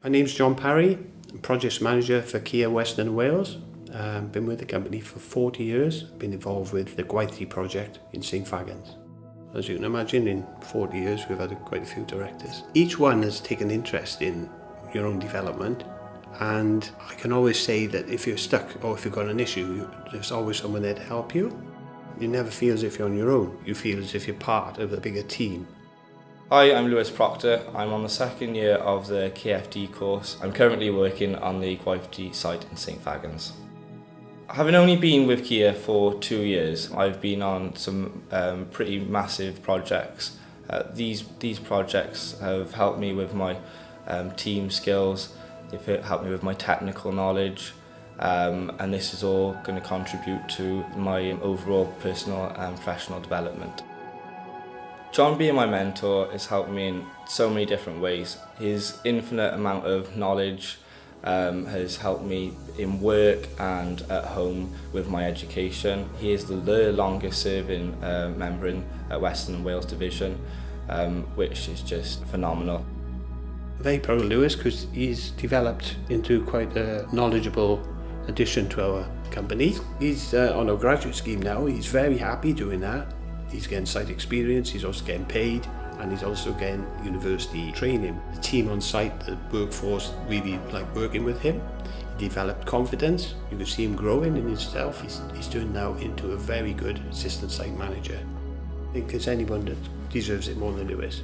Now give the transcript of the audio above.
My name's John Parry, I'm Project Manager for Kier Western Wales. Been with the company for 40 years, been involved with the Gwaithdy project in St Fagans. As you can imagine, in 40 years we've had quite a few directors. Each one has taken interest in your own development, and I can always say that if you're stuck or if you've got an issue, there's always someone there to help you. You never feel as if you're on your own, you feel as if you're part of a bigger team. Hi, I'm Lewis Proctor. I'm on the second year of the KFD course. I'm currently working on the Gwaithdy site in St Fagans. Having only been with Kier for 2 years, I've been on some pretty massive projects. These projects have helped me with my team skills, they've helped me with my technical knowledge, and this is all going to contribute to my overall personal and professional development. John being my mentor has helped me in so many different ways. His infinite amount of knowledge has helped me in work and at home with my education. He is the longest serving member in Western Wales Division, which is just phenomenal. I'm very proud of Lewis because he's developed into quite a knowledgeable addition to our company. He's on a graduate scheme now, he's very happy doing that. He's getting site experience, he's also getting paid, and he's also getting university training. The team on site, the workforce, really like working with him. He developed confidence, you can see him growing in himself. He's turned now into a very good assistant site manager. I think there's anyone that deserves it more than Lewis.